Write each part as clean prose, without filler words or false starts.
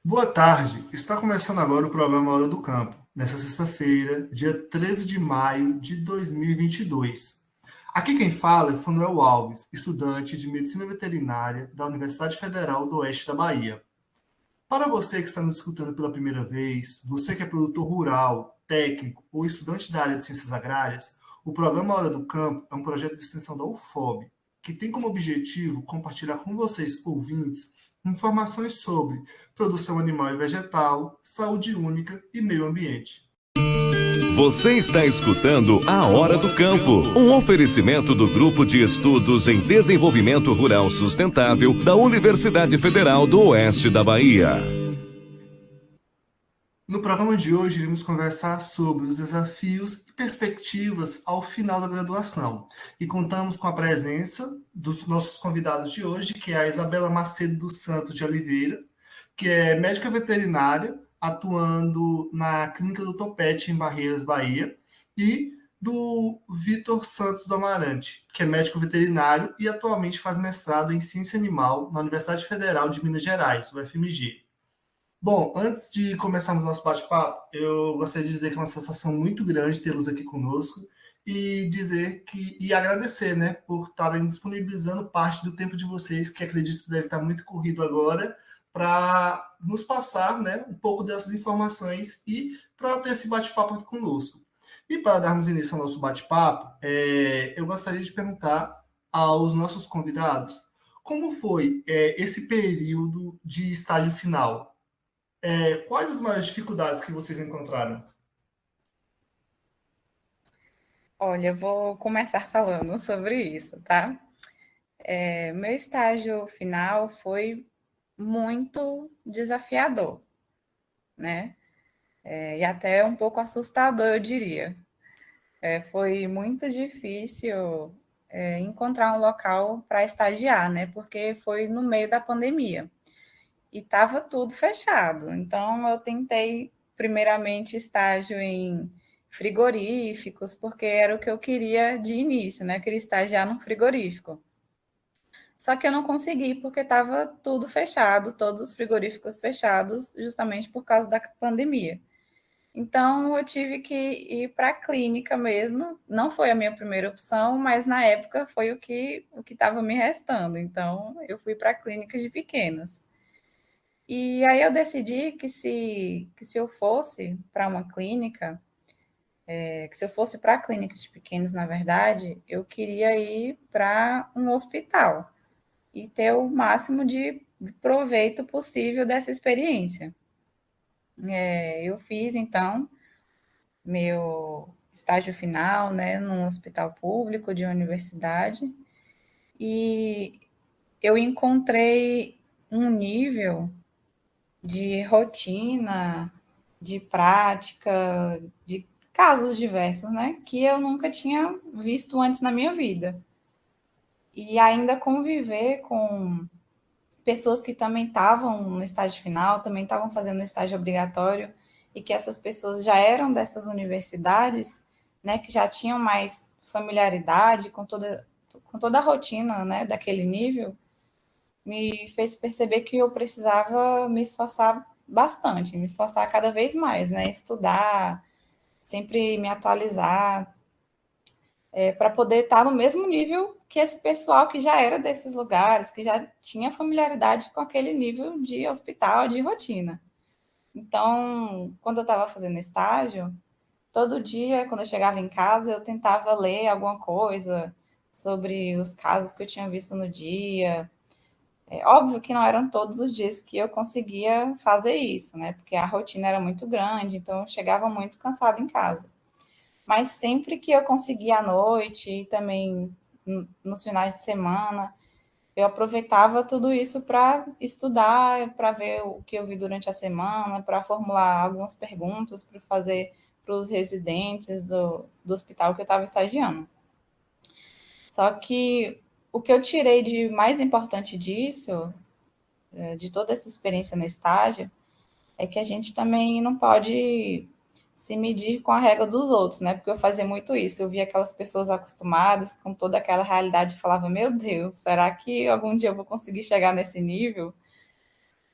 Boa tarde, está começando agora o programa Hora do Campo, nesta sexta-feira, dia 13 de maio de 2022. Aqui quem fala é Fanuel Alves, estudante de Medicina Veterinária da Universidade Federal do Oeste da Bahia. Para você que está nos escutando pela primeira vez, você que é produtor rural, técnico ou estudante da área de ciências agrárias, o programa Hora do Campo é um projeto de extensão da UFOB, que tem como objetivo compartilhar com vocês, ouvintes, informações sobre produção animal e vegetal, saúde única e meio ambiente. Você está escutando A Hora do Campo, um oferecimento do Grupo de Estudos em Desenvolvimento Rural Sustentável da Universidade Federal do Oeste da Bahia. No programa de hoje, iremos conversar sobre os desafios e perspectivas ao final da graduação. E contamos com a presença dos nossos convidados de hoje, que é a Isabela Macedo dos Santos de Oliveira, que é médica veterinária, atuando na Clínica do Topete, em Barreiras, Bahia, e do Vitor Santos do Amarante, que é médico veterinário e atualmente faz mestrado em Ciência Animal na Universidade Federal de Minas Gerais, UFMG. Bom, antes de começarmos nosso bate-papo, eu gostaria de dizer que é uma sensação muito grande tê-los aqui conosco e dizer que e agradecer, né, por estarem disponibilizando parte do tempo de vocês, que acredito que deve estar muito corrido agora, para nos passar, né, um pouco dessas informações e para ter esse bate-papo aqui conosco. E para darmos início ao nosso bate-papo, eu gostaria de perguntar aos nossos convidados como foi esse período de estágio final. Quais as maiores dificuldades que vocês encontraram? Olha, eu vou começar falando sobre isso, tá? Meu estágio final foi muito desafiador, né? E até um pouco assustador, eu diria. Foi muito difícil, encontrar um local para estagiar, né? Porque foi no meio da pandemia e estava tudo fechado. Então, eu tentei, primeiramente, estágio em frigoríficos, porque era o que eu queria de início, né? Eu queria estagiar num frigorífico. Só que eu não consegui, porque estava tudo fechado, todos os frigoríficos fechados, justamente por causa da pandemia. Então, eu tive que ir para a clínica mesmo. Não foi a minha primeira opção, mas na época foi o que estava me restando. Então, eu fui para clínicas de pequenas. E aí eu decidi que se eu fosse para uma clínica, que se eu fosse para a clínica de pequenos, na verdade, eu queria ir para um hospital e ter o máximo de proveito possível dessa experiência. Eu fiz, então, meu estágio final, né, num hospital público de universidade, e eu encontrei um nível de rotina, de prática, de casos diversos, né? Que eu nunca tinha visto antes na minha vida. E ainda conviver com pessoas que também estavam no estágio final, também estavam fazendo o estágio obrigatório, e que essas pessoas já eram dessas universidades, né? Que já tinham mais familiaridade com toda a rotina, né? Daquele nível, me fez perceber que eu precisava me esforçar bastante, me esforçar cada vez mais, né? Estudar, sempre me atualizar, para poder estar no mesmo nível que esse pessoal que já era desses lugares, que já tinha familiaridade com aquele nível de hospital, de rotina. Então, quando eu estava fazendo estágio, todo dia, quando eu chegava em casa, eu tentava ler alguma coisa sobre os casos que eu tinha visto no dia. É óbvio que não eram todos os dias que eu conseguia fazer isso, né? Porque a rotina era muito grande, então eu chegava muito cansada em casa. Mas sempre que eu conseguia à noite e também nos finais de semana, eu aproveitava tudo isso para estudar, para ver o que eu vi durante a semana, para formular algumas perguntas para fazer para os residentes do hospital que eu estava estagiando. Só que o que eu tirei de mais importante disso, de toda essa experiência no estágio, é que a gente também não pode se medir com a regra dos outros, né? Porque eu fazia muito isso. Eu via aquelas pessoas acostumadas com toda aquela realidade e falava: Meu Deus, será que algum dia eu vou conseguir chegar nesse nível?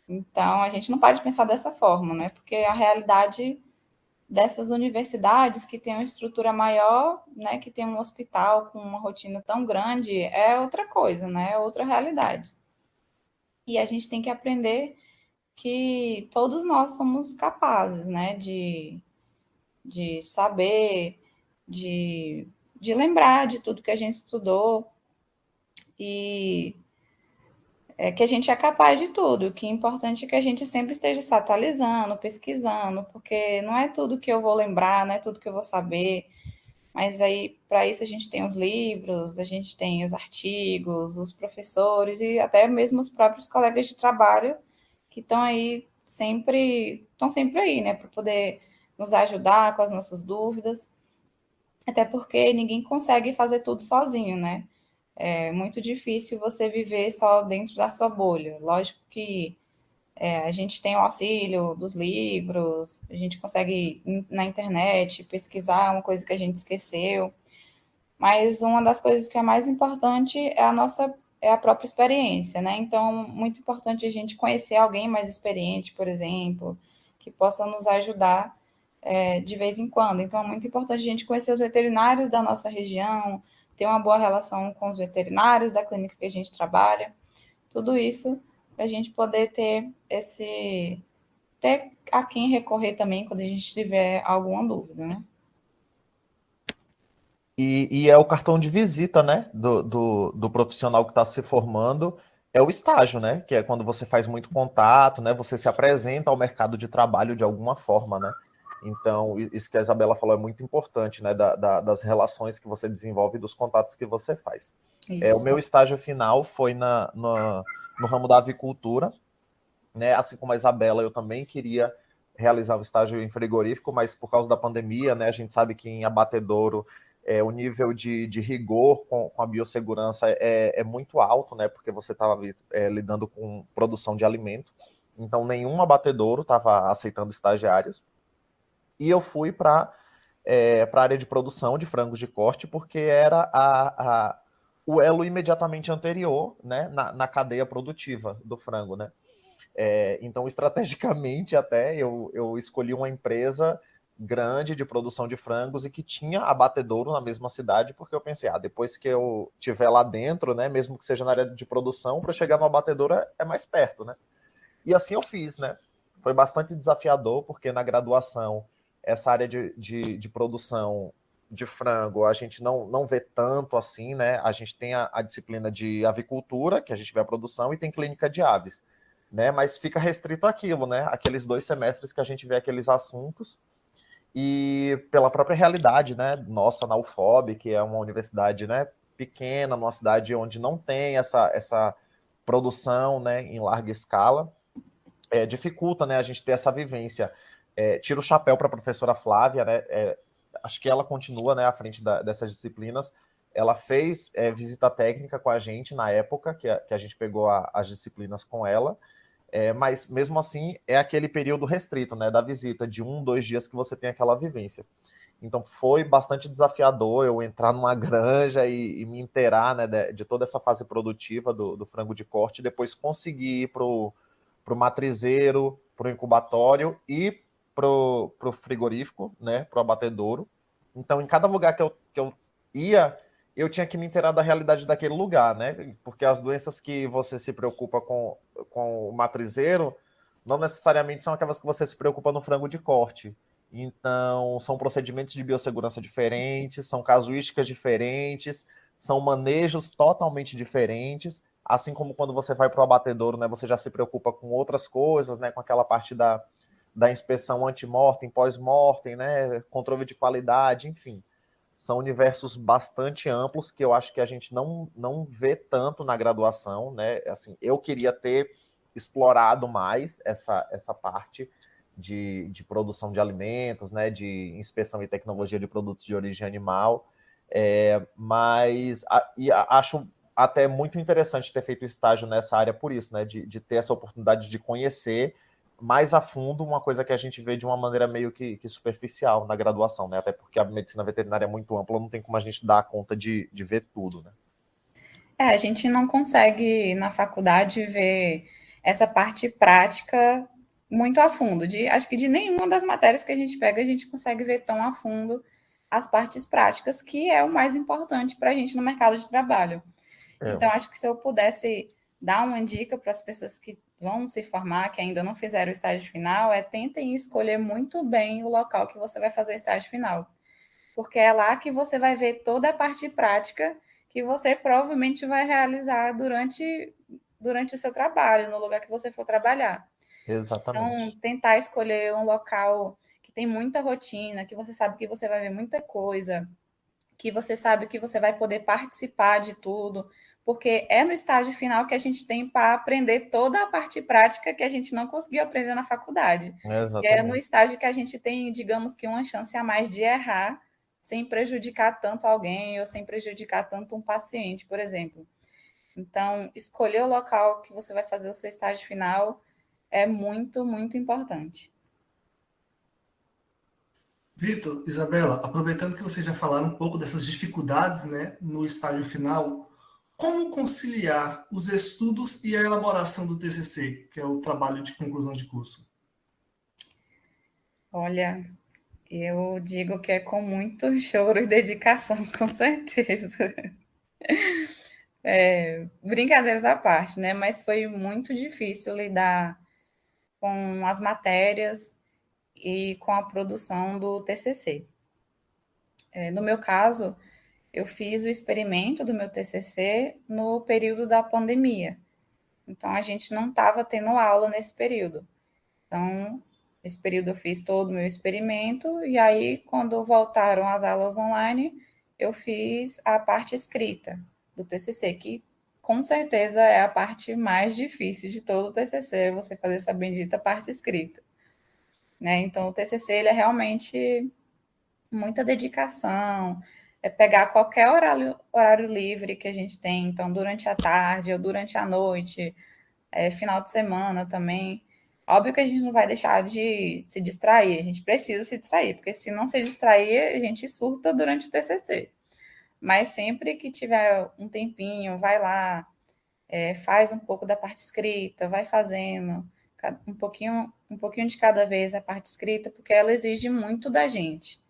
Então, a gente não pode pensar dessa forma, né? Porque a realidade dessas universidades que tem uma estrutura maior, né, que tem um hospital com uma rotina tão grande, é outra coisa, né? É outra realidade. E a gente tem que aprender que todos nós somos capazes, né, de saber, de, de lembrar de tudo que a gente estudou e é que a gente é capaz de tudo. O que é importante é que a gente sempre esteja se atualizando, pesquisando, porque não é tudo que eu vou lembrar, não é tudo que eu vou saber. Mas aí, para isso, a gente tem os livros, a gente tem os artigos, os professores e até mesmo os próprios colegas de trabalho que estão sempre aí, né, para poder nos ajudar com as nossas dúvidas. Até porque ninguém consegue fazer tudo sozinho, né? É muito difícil você viver só dentro da sua bolha. Lógico que a gente tem o auxílio dos livros, a gente consegue na internet pesquisar uma coisa que a gente esqueceu, mas uma das coisas que é mais importante é a própria experiência, né? Então, muito importante a gente conhecer alguém mais experiente, por exemplo, que possa nos ajudar de vez em quando. Então, é muito importante a gente conhecer os veterinários da nossa região, ter uma boa relação com os veterinários da clínica que a gente trabalha, tudo isso para a gente poder ter a quem recorrer também quando a gente tiver alguma dúvida, né? E é o cartão de visita, né, do profissional que está se formando, é o estágio, né, que é quando você faz muito contato, né, você se apresenta ao mercado de trabalho de alguma forma, né. Então, isso que a Isabela falou é muito importante, né, das relações que você desenvolve e dos contatos que você faz. O Isso. meu estágio final foi no ramo da avicultura, né, assim como a Isabela, eu também queria realizar um estágio em frigorífico, mas por causa da pandemia, né, a gente sabe que em abatedouro o nível de rigor com a biossegurança é muito alto, né? Porque você estava lidando com produção de alimento. Então, nenhum abatedouro estava aceitando estagiários. E eu fui para a área de produção de frangos de corte, porque era o elo imediatamente anterior, né, na cadeia produtiva do frango, né? Então, estrategicamente, até eu escolhi uma empresa grande de produção de frangos e que tinha abatedouro na mesma cidade, porque eu pensei, depois que eu estiver lá dentro, né, mesmo que seja na área de produção, para chegar no abatedouro é mais perto, né? E assim eu fiz, né? Foi bastante desafiador, porque na graduação, essa área de produção de frango, a gente não vê tanto assim, né? A gente tem a disciplina de avicultura, que a gente vê a produção, e tem clínica de aves, né? Mas fica restrito àquilo, né? Aqueles 2 semestres que a gente vê aqueles assuntos, e pela própria realidade, né, nossa, na UFOB, que é uma universidade, né, pequena, numa cidade onde não tem essa produção, né, em larga escala, dificulta, né, a gente ter essa vivência. Tiro o chapéu para a professora Flávia, né, acho que ela continua, né, à frente dessas disciplinas. Ela fez visita técnica com a gente na época que a gente pegou as disciplinas com ela, mas mesmo assim é aquele período restrito, né, da visita, de 2 dias que você tem aquela vivência. Então foi bastante desafiador eu entrar numa granja e me inteirar, né, de toda essa fase produtiva do frango de corte, e depois conseguir ir para o matrizeiro, para o incubatório e para o frigorífico, né, para o abatedouro. Então, em cada lugar que eu ia, eu tinha que me inteirar da realidade daquele lugar, né? Porque as doenças que você se preocupa com o matrizeiro não necessariamente são aquelas que você se preocupa no frango de corte. Então, são procedimentos de biossegurança diferentes, são casuísticas diferentes, são manejos totalmente diferentes, assim como quando você vai para o abatedouro, né, você já se preocupa com outras coisas, né, com aquela parte da inspeção anti-mortem, pós-mortem, né, controle de qualidade, enfim. São universos bastante amplos que eu acho que a gente não vê tanto na graduação, né? Assim, eu queria ter explorado mais essa parte de produção de alimentos, né? De inspeção e tecnologia de produtos de origem animal, mas acho até muito interessante ter feito estágio nessa área por isso, né? De ter essa oportunidade de conhecer mais a fundo uma coisa que a gente vê de uma maneira meio que superficial na graduação, né? Até porque a medicina veterinária é muito ampla, não tem como a gente dar conta de ver tudo, né? A gente não consegue na faculdade ver essa parte prática muito a fundo. Acho que de nenhuma das matérias que a gente pega, a gente consegue ver tão a fundo as partes práticas, que é o mais importante para a gente no mercado de trabalho. Então, acho que se eu pudesse dar uma dica para as pessoas que vão se formar, que ainda não fizeram o estágio final, tentem escolher muito bem o local que você vai fazer o estágio final. Porque é lá que você vai ver toda a parte prática que você provavelmente vai realizar durante o seu trabalho, no lugar que você for trabalhar. Então, Exatamente. tentar escolher um local que tem muita rotina, que você sabe que você vai ver muita coisa, que você sabe que você vai poder participar de tudo, porque é no estágio final que a gente tem para aprender toda a parte prática que a gente não conseguiu aprender na faculdade. E é no Exatamente. estágio que a gente tem, digamos que, uma chance a mais de errar, sem prejudicar tanto alguém ou sem prejudicar tanto um paciente, por exemplo. Então, escolher o local que você vai fazer o seu estágio final é muito, muito importante. Vitor, Isabela, aproveitando que vocês já falaram um pouco dessas dificuldades, né, no estágio final, como conciliar os estudos e a elaboração do TCC, que é o trabalho de conclusão de curso? Olha, eu digo que é com muito choro e dedicação, com certeza. Brincadeiras à parte, né? Mas foi muito difícil lidar com as matérias e com a produção do TCC. No meu caso, eu fiz o experimento do meu TCC no período da pandemia. Então, a gente não estava tendo aula nesse período. Então, nesse período eu fiz todo o meu experimento, e aí, quando voltaram as aulas online, eu fiz a parte escrita do TCC, que com certeza é a parte mais difícil de todo o TCC, você fazer essa bendita parte escrita. Né? Então, o TCC ele é realmente muita dedicação, é pegar qualquer horário livre que a gente tem, então, durante a tarde ou durante a noite, final de semana também. Óbvio que a gente não vai deixar de se distrair, a gente precisa se distrair, porque se não se distrair, a gente surta durante o TCC. Mas sempre que tiver um tempinho, vai lá, faz um pouco da parte escrita, vai fazendo um pouquinho de cada vez a parte escrita, porque ela exige muito da gente.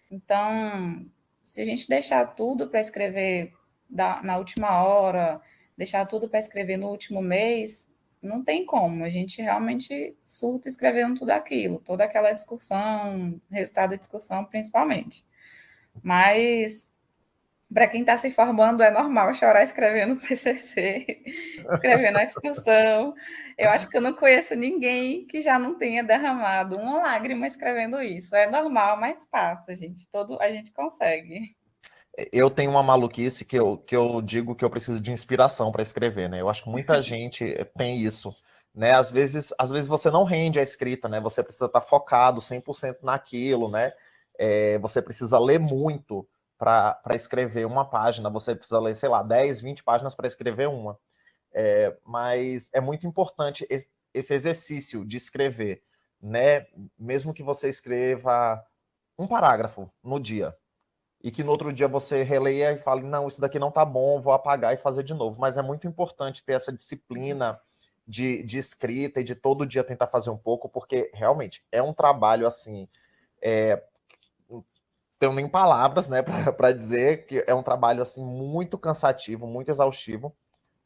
Então, se a gente deixar tudo para escrever na última hora, deixar tudo para escrever no último mês, não tem como. A gente realmente surta escrevendo tudo aquilo, toda aquela discussão, resultado da discussão, principalmente. Mas para quem está se formando, é normal chorar escrevendo TCC, escrevendo a discussão. Eu acho que eu não conheço ninguém que já não tenha derramado uma lágrima escrevendo isso. É normal, mas passa, gente. A gente consegue. Eu tenho uma maluquice que eu digo que eu preciso de inspiração para escrever, né? Eu acho que muita gente tem isso, né? Às vezes você não rende a escrita, né? Você precisa estar focado 100% naquilo, né? Você precisa ler muito para escrever uma página, você precisa ler, sei lá, 10, 20 páginas para escrever uma. Mas é muito importante esse exercício de escrever, né? Mesmo que você escreva um parágrafo no dia, e que no outro dia você releia e fale, não, isso daqui não tá bom, vou apagar e fazer de novo. Mas é muito importante ter essa disciplina de escrita e de todo dia tentar fazer um pouco, porque realmente é um trabalho assim, não tenho nem palavras, né, para dizer que é um trabalho assim muito cansativo, muito exaustivo,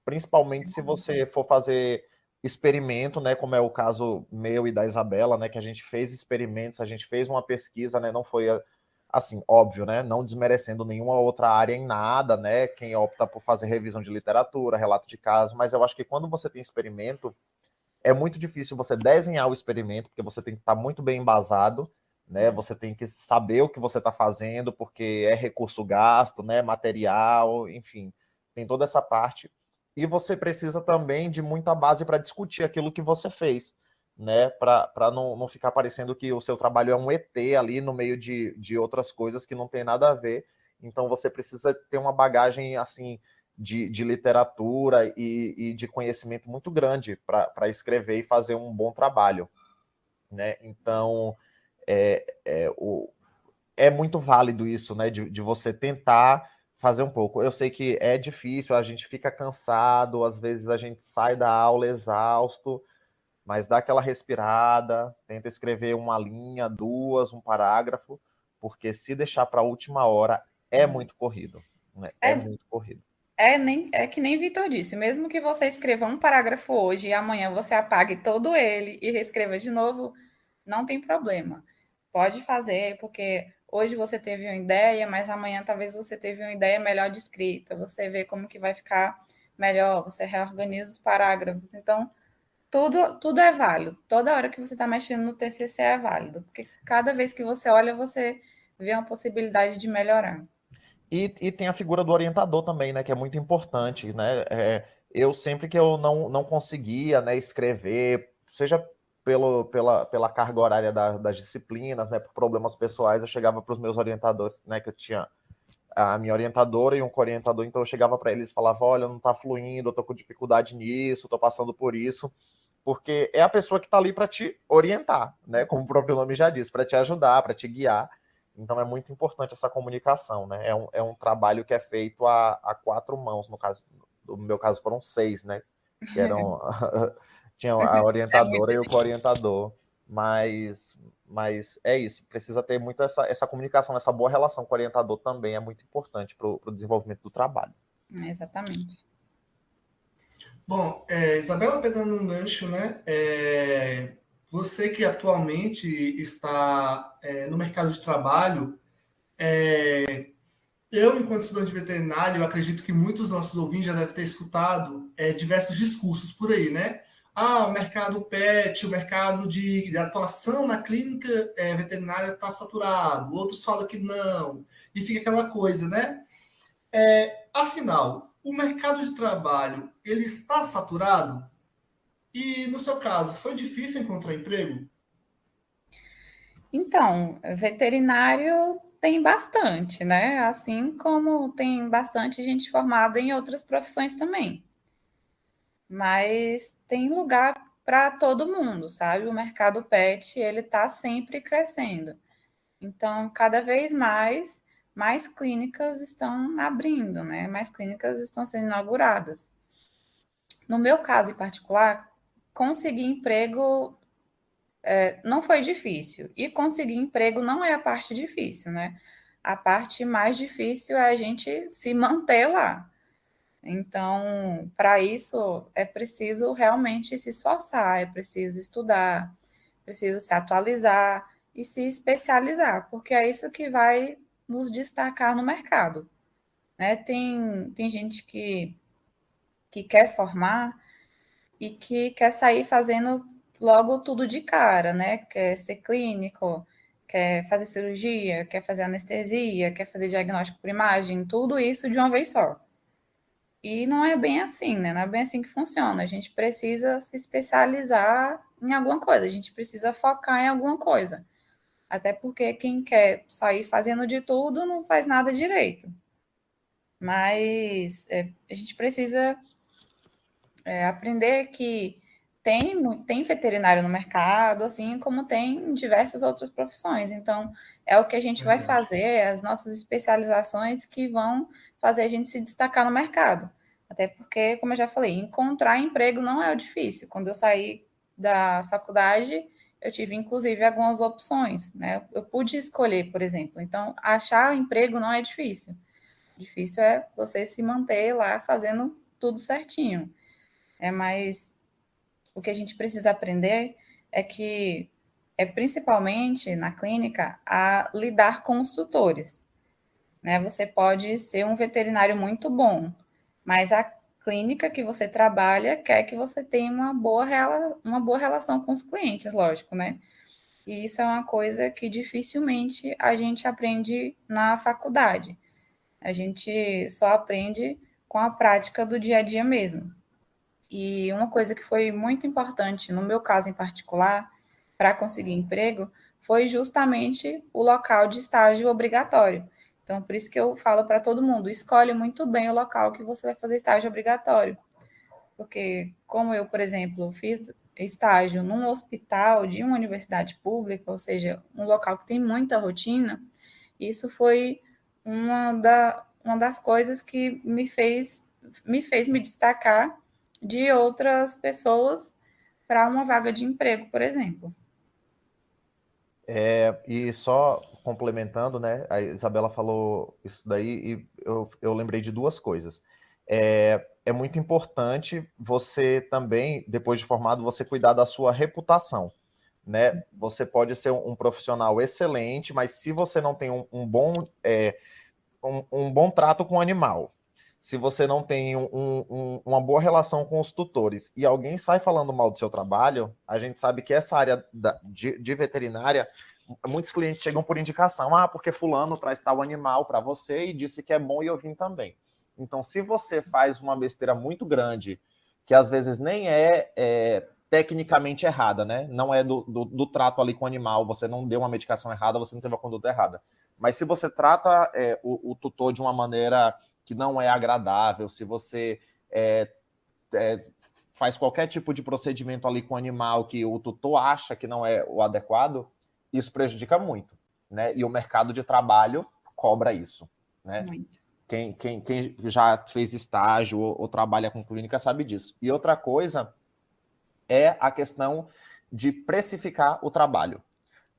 principalmente se você for fazer experimento, né, como é o caso meu e da Isabela, né, que a gente fez experimentos, a gente fez uma pesquisa, né, não foi assim, óbvio, né, não desmerecendo nenhuma outra área em nada, né, quem opta por fazer revisão de literatura, relato de caso, mas eu acho que quando você tem experimento, é muito difícil você desenhar o experimento, porque você tem que estar muito bem embasado, né, você tem que saber o que você está fazendo, porque é recurso gasto, né, material, enfim, tem toda essa parte. E você precisa também de muita base para discutir aquilo que você fez, né? Para não ficar parecendo que o seu trabalho é um ET ali no meio de outras coisas que não tem nada a ver. Então você precisa ter uma bagagem assim de literatura e de conhecimento muito grande para escrever e fazer um bom trabalho, né? Então é muito válido isso, né? De você tentar Fazer um pouco. Eu sei que é difícil, a gente fica cansado, às vezes a gente sai da aula exausto, mas dá aquela respirada, tenta escrever uma linha, duas, um parágrafo, porque se deixar para a última hora é muito corrido, né? É É, muito corrido. é que nem Vitor disse, mesmo que você escreva um parágrafo hoje e amanhã você apague todo ele e reescreva de novo, não tem problema. Pode fazer, porque hoje você teve uma ideia, mas amanhã talvez você teve uma ideia melhor de escrita, você vê como que vai ficar melhor, você reorganiza os parágrafos. Então, tudo é válido. Toda hora que você está mexendo no TCC é válido, porque cada vez que você olha, você vê uma possibilidade de melhorar. E tem a figura do orientador também, né, que é muito importante, né? Eu sempre que eu não conseguia, né, escrever, seja pela carga horária das disciplinas, né, por problemas pessoais, eu chegava para os meus orientadores, né, que eu tinha a minha orientadora e um co-orientador, então eu chegava para eles e falava, olha, não está fluindo, eu estou com dificuldade nisso, estou passando por isso, porque é a pessoa que está ali para te orientar, né, como o próprio nome já diz, para te ajudar, para te guiar. Então é muito importante essa comunicação, né? É um trabalho que é feito a quatro mãos, no meu caso foram seis, né? Que eram tinha a É muito orientadora e o co-orientador, mas é isso, precisa ter muito essa comunicação, essa boa relação com o orientador também é muito importante para o desenvolvimento do trabalho. exatamente. Bom, Isabela, pegando um gancho, né? Você que atualmente está no mercado de trabalho, eu, enquanto estudante veterinário, eu acredito que muitos dos nossos ouvintes já devem ter escutado diversos discursos por aí, né? Ah, o mercado pet, o mercado de atuação na clínica veterinária está saturado, outros falam que não, e fica aquela coisa, né? Afinal, o mercado de trabalho, ele está saturado? E, no seu caso, foi difícil encontrar emprego? Então, veterinário tem bastante, né? Assim como tem bastante gente formada em outras profissões também. Mas tem lugar para todo mundo, sabe? O mercado pet, ele está sempre crescendo. Então, cada vez mais clínicas estão abrindo, né? Mais clínicas estão sendo inauguradas. No meu caso em particular, conseguir emprego não foi difícil. E conseguir emprego não é a parte difícil, né? A parte mais difícil é a gente se manter lá. Então, para isso, é preciso realmente se esforçar, é preciso estudar, preciso se atualizar e se especializar, porque é isso que vai nos destacar no mercado. Né? Tem gente que quer formar e que quer sair fazendo logo tudo de cara, né? Quer ser clínico, quer fazer cirurgia, quer fazer anestesia, quer fazer diagnóstico por imagem, tudo isso de uma vez só. E não é bem assim, né? Não é bem assim que funciona. A gente precisa se especializar em alguma coisa, a gente precisa focar em alguma coisa. Até porque quem quer sair fazendo de tudo não faz nada direito. Mas a gente precisa aprender que tem veterinário no mercado, assim como tem em diversas outras profissões. Então, é o que a gente vai Verdade. fazer, as nossas especializações que vão fazer a gente se destacar no mercado. Até porque, como eu já falei, encontrar emprego não é o difícil. Quando eu saí da faculdade, eu tive, inclusive, algumas opções, né? Eu pude escolher, por exemplo. Então, achar emprego não é difícil. Difícil é você se manter lá fazendo tudo certinho. Mas o que a gente precisa aprender é que principalmente na clínica a lidar com os tutores, né? Você pode ser um veterinário muito bom, mas a clínica que você trabalha quer que você tenha uma boa relação com os clientes, lógico, né? E isso é uma coisa que dificilmente a gente aprende na faculdade. A gente só aprende com a prática do dia a dia mesmo. E uma coisa que foi muito importante, no meu caso em particular, para conseguir emprego, foi justamente o local de estágio obrigatório. Então, por isso que eu falo para todo mundo, escolhe muito bem o local que você vai fazer estágio obrigatório. Porque, como eu, por exemplo, fiz estágio num hospital de uma universidade pública, ou seja, um local que tem muita rotina, isso foi uma das coisas que me fez me destacar de outras pessoas para uma vaga de emprego, por exemplo. E só complementando, né? A Isabela falou isso daí e eu lembrei de duas coisas. É muito importante você também, depois de formado, você cuidar da sua reputação, né? Você pode ser um profissional excelente, mas se você não tem um bom trato com o animal, se você não tem uma boa relação com os tutores e alguém sai falando mal do seu trabalho, a gente sabe que essa área de veterinária, muitos clientes chegam por indicação, porque fulano traz tal animal para você e disse que é bom e eu vim também. Então, se você faz uma besteira muito grande, que às vezes nem é tecnicamente errada, né? Não é do trato ali com o animal, você não deu uma medicação errada, você não teve a conduta errada. Mas se você trata o tutor de uma maneira que não é agradável, se você faz qualquer tipo de procedimento ali com o animal que o tutor acha que não é o adequado, isso prejudica muito, né? E o mercado de trabalho cobra isso, né? Muito. Quem já fez estágio ou trabalha com clínica sabe disso. E outra coisa é a questão de precificar o trabalho,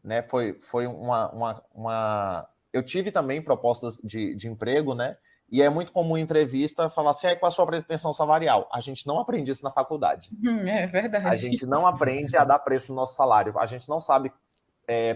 né? Foi eu tive também propostas de emprego, né? E é muito comum em entrevista falar assim, qual a sua pretensão salarial? A gente não aprende isso na faculdade. É verdade. A gente não aprende a dar preço no nosso salário. A gente não sabe,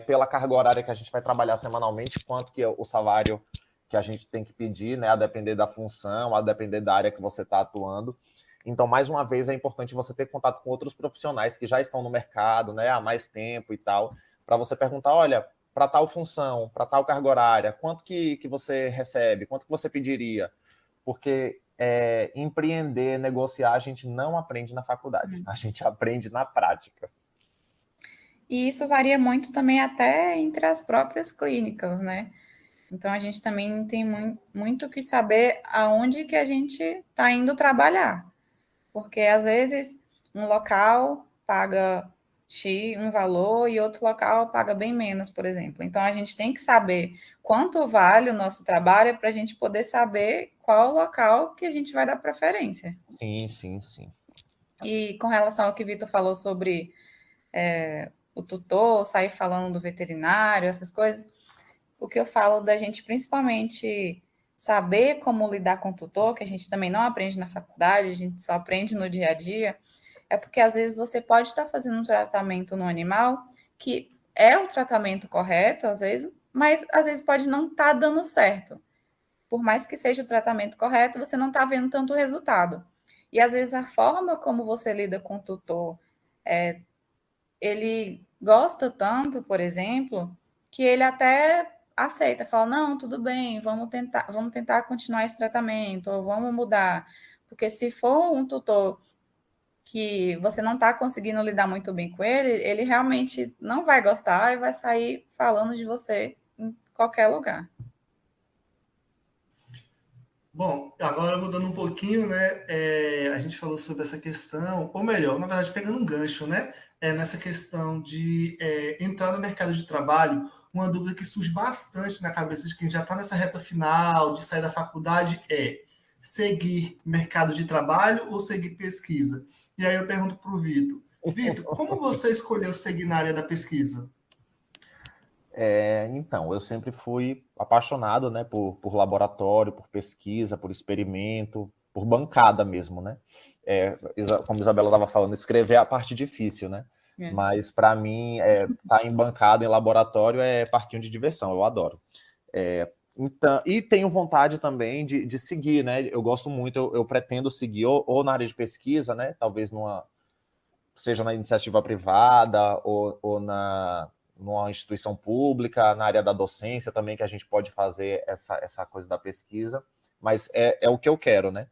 pela carga horária que a gente vai trabalhar semanalmente, quanto que é o salário que a gente tem que pedir, né? A depender da função, a depender da área que você está atuando. Então, mais uma vez, é importante você ter contato com outros profissionais que já estão no mercado, né, há mais tempo e tal, para você perguntar, olha, para tal função, para tal carga horária, quanto que você recebe, quanto que você pediria? Porque empreender, negociar, a gente não aprende na faculdade, a gente aprende na prática. E isso varia muito também até entre as próprias clínicas, né? Então, a gente também tem muito que saber aonde que a gente está indo trabalhar. Porque, às vezes, um local paga X, um valor, e outro local paga bem menos, por exemplo. Então, a gente tem que saber quanto vale o nosso trabalho para a gente poder saber qual local que a gente vai dar preferência. Sim. E com relação ao que o Vitor falou sobre o tutor, sair falando do veterinário, essas coisas, o que eu falo da gente principalmente saber como lidar com o tutor, que a gente também não aprende na faculdade, a gente só aprende no dia a dia, é porque às vezes você pode estar fazendo um tratamento no animal que é o tratamento correto, às vezes, mas às vezes pode não estar dando certo. Por mais que seja o tratamento correto, você não está vendo tanto resultado. E às vezes a forma como você lida com o tutor, ele gosta tanto, por exemplo, que ele até aceita, fala, não, tudo bem, vamos tentar continuar esse tratamento, ou vamos mudar. Porque se for um tutor que você não está conseguindo lidar muito bem com ele, ele realmente não vai gostar e vai sair falando de você em qualquer lugar. Bom, agora mudando um pouquinho, né? A gente falou sobre essa questão, ou melhor, na verdade, pegando um gancho, né? Nessa questão de entrar no mercado de trabalho, uma dúvida que surge bastante na cabeça de quem já está nessa reta final de sair da faculdade é seguir mercado de trabalho ou seguir pesquisa? E aí eu pergunto para o Vitor. Vitor, como você escolheu seguir na área da pesquisa? Então, eu sempre fui apaixonado, né, por laboratório, por pesquisa, por experimento, por bancada mesmo, né? Como a Isabela estava falando, escrever é a parte difícil, né? Mas para mim, estar em bancada, em laboratório, é parquinho de diversão, eu adoro. Então, e tenho vontade também de seguir, né? Eu gosto muito, eu pretendo seguir ou na área de pesquisa, né? Talvez seja na iniciativa privada ou numa instituição pública, na área da docência também, que a gente pode fazer essa coisa da pesquisa, mas é o que eu quero, né?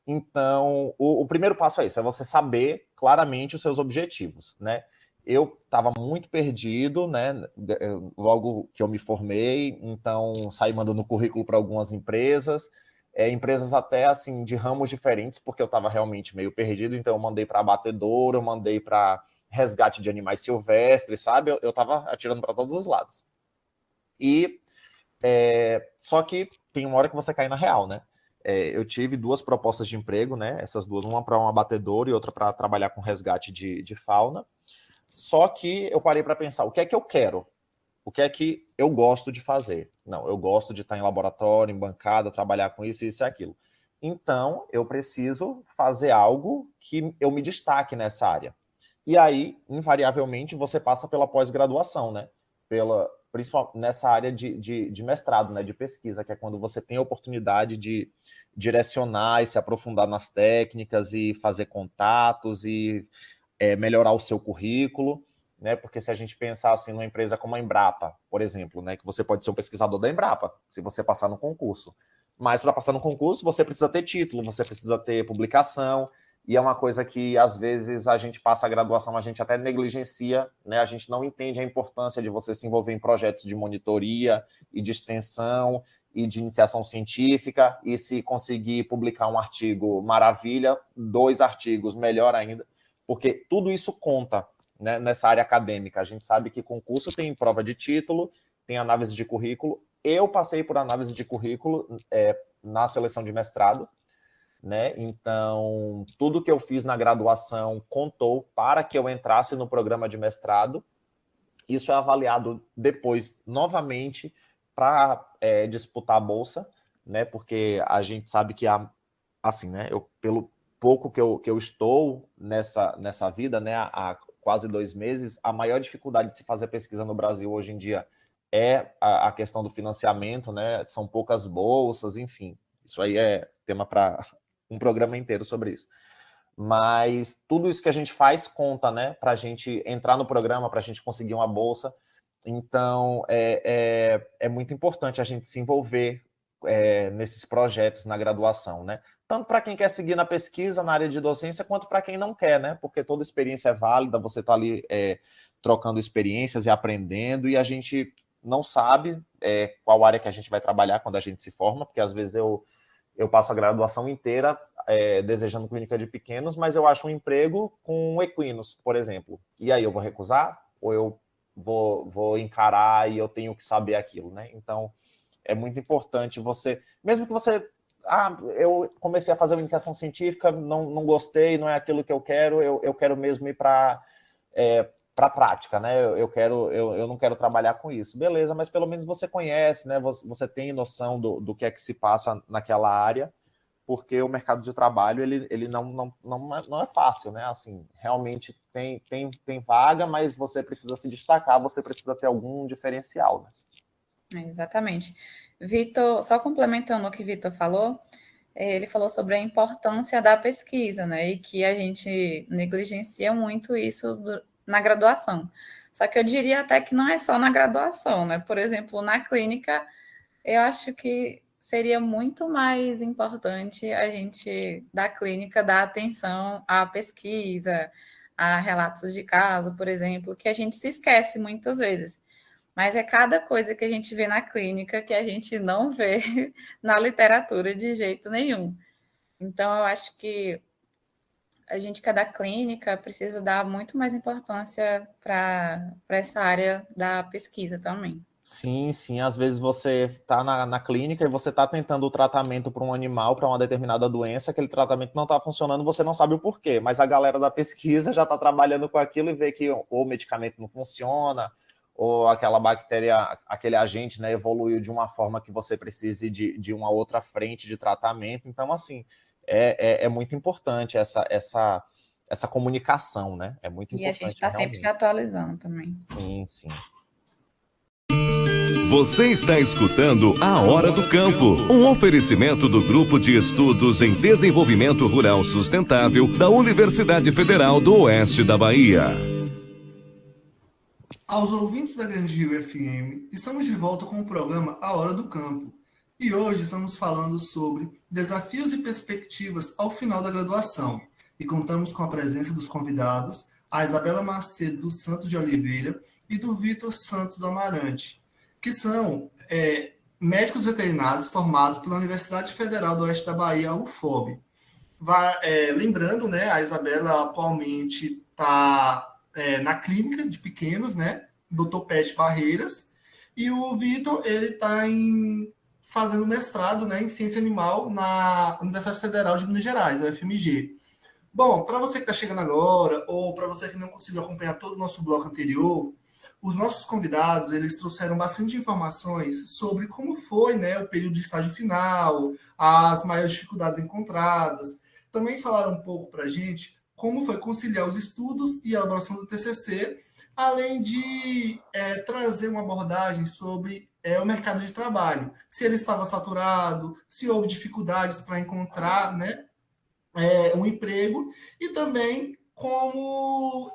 Então, o primeiro passo é isso, é você saber claramente os seus objetivos, né? Eu estava muito perdido, né? Logo que eu me formei, então saí mandando currículo para algumas empresas, empresas até assim de ramos diferentes, porque eu estava realmente meio perdido, então eu mandei para abatedouro, eu mandei para resgate de animais silvestres, sabe? Eu estava atirando para todos os lados. E só que tem uma hora que você cai na real, né? Eu tive 2 propostas de emprego, né? Essas 2, uma para um abatedor e outra para trabalhar com resgate de fauna. Só que eu parei para pensar, o que é que eu quero? O que é que eu gosto de fazer? Não, eu gosto de estar em laboratório, em bancada, trabalhar com isso, isso e aquilo. Então, eu preciso fazer algo que eu me destaque nessa área. E aí, invariavelmente, você passa pela pós-graduação, né? Principalmente nessa área de mestrado, né? De pesquisa, que é quando você tem a oportunidade de direcionar e se aprofundar nas técnicas e fazer contatos e melhorar o seu currículo, né? Porque se a gente pensar assim numa empresa como a Embrapa, por exemplo, né? Que você pode ser um pesquisador da Embrapa, se você passar no concurso. Mas para passar no concurso, você precisa ter título, você precisa ter publicação, e é uma coisa que, às vezes, a gente passa a graduação, a gente até negligencia, né? A gente não entende a importância de você se envolver em projetos de monitoria e de extensão e de iniciação científica, e se conseguir publicar um artigo, maravilha, 2 artigos, melhor ainda, porque tudo isso conta, né, nessa área acadêmica. A gente sabe que concurso tem prova de título, tem análise de currículo. Eu passei por análise de currículo na seleção de mestrado, né? Então, tudo que eu fiz na graduação contou para que eu entrasse no programa de mestrado. Isso é avaliado depois, novamente, para disputar a bolsa, né? Porque a gente sabe que, assim, né? Pelo pouco que eu estou nessa vida, né? Há quase 2 meses, a maior dificuldade de se fazer pesquisa no Brasil hoje em dia é a questão do financiamento, né? São poucas bolsas, enfim. Isso aí é tema para um programa inteiro sobre isso. Mas tudo isso que a gente faz conta, né? Para a gente entrar no programa, para a gente conseguir uma bolsa. Então, é muito importante a gente se envolver nesses projetos na graduação, né? Tanto para quem quer seguir na pesquisa, na área de docência, quanto para quem não quer, né? Porque toda experiência é válida, você está ali trocando experiências e aprendendo, e a gente não sabe qual área que a gente vai trabalhar quando a gente se forma, porque às vezes eu passo a graduação inteira desejando clínica de pequenos, mas eu acho um emprego com equinos, por exemplo. E aí eu vou recusar? Ou eu vou encarar e eu tenho que saber aquilo, né? Então, é muito importante você... Mesmo que você... eu comecei a fazer uma iniciação científica, não gostei, não é aquilo que eu quero mesmo ir para a prática, né? Eu não quero trabalhar com isso. Beleza, mas pelo menos você conhece, né? Você tem noção do que é que se passa naquela área, porque o mercado de trabalho ele não é fácil, né? Assim, realmente tem vaga, mas você precisa se destacar, você precisa ter algum diferencial, né? Exatamente. Vitor, só complementando o que Vitor falou, ele falou sobre a importância da pesquisa, né? E que a gente negligencia muito isso na graduação. Só que eu diria até que não é só na graduação, né? Por exemplo, na clínica, eu acho que seria muito mais importante a gente, da clínica, dar atenção à pesquisa, a relatos de caso, por exemplo, que a gente se esquece muitas vezes. Mas é cada coisa que a gente vê na clínica que a gente não vê na literatura de jeito nenhum. Então, eu acho que a gente que é da clínica precisa dar muito mais importância para essa área da pesquisa também. Sim, sim. Às vezes você está na clínica e você está tentando o tratamento para um animal, para uma determinada doença, aquele tratamento não está funcionando, você não sabe o porquê, mas a galera da pesquisa já está trabalhando com aquilo e vê que o medicamento não funciona, ou aquela bactéria, aquele agente, né, evoluiu de uma forma que você precise de uma outra frente de tratamento. Então, assim, é muito importante essa comunicação, né? É muito importante. E a gente está sempre se atualizando também. Sim, sim. Você está escutando A Hora do Campo, um oferecimento do Grupo de Estudos em Desenvolvimento Rural Sustentável da Universidade Federal do Oeste da Bahia. Aos ouvintes da Grande Rio FM, estamos de volta com o programa A Hora do Campo. E hoje estamos falando sobre desafios e perspectivas ao final da graduação. E contamos com a presença dos convidados, a Isabela Macedo dos Santos de Oliveira e do Vitor Santos do Amarante, que são médicos veterinários formados pela Universidade Federal do Oeste da Bahia, UFOB. Lembrando, né, a Isabela atualmente está na clínica de pequenos, né, Dr. Pet Barreiras, e o Vitor, ele está fazendo mestrado, né, em ciência animal na Universidade Federal de Minas Gerais, a UFMG. Bom, para você que está chegando agora, ou para você que não conseguiu acompanhar todo o nosso bloco anterior, os nossos convidados, eles trouxeram bastante informações sobre como foi, né, o período de estágio final, as maiores dificuldades encontradas. Também falaram um pouco para a gente como foi conciliar os estudos e a elaboração do TCC, além de trazer uma abordagem sobre o mercado de trabalho, se ele estava saturado, se houve dificuldades para encontrar, né, um emprego, e também como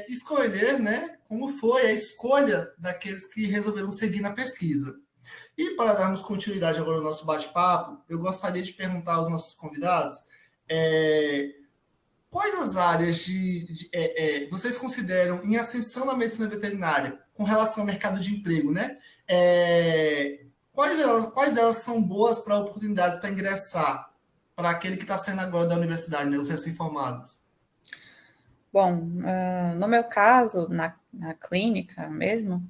escolher, né, como foi a escolha daqueles que resolveram seguir na pesquisa. E para darmos continuidade agora ao nosso bate-papo, eu gostaria de perguntar aos nossos convidados quais as áreas vocês consideram em ascensão na medicina veterinária com relação ao mercado de emprego, né? Quais delas são boas para oportunidades para ingressar para aquele que está saindo agora da universidade, né, os recém-formados? Bom, no meu caso, na clínica mesmo,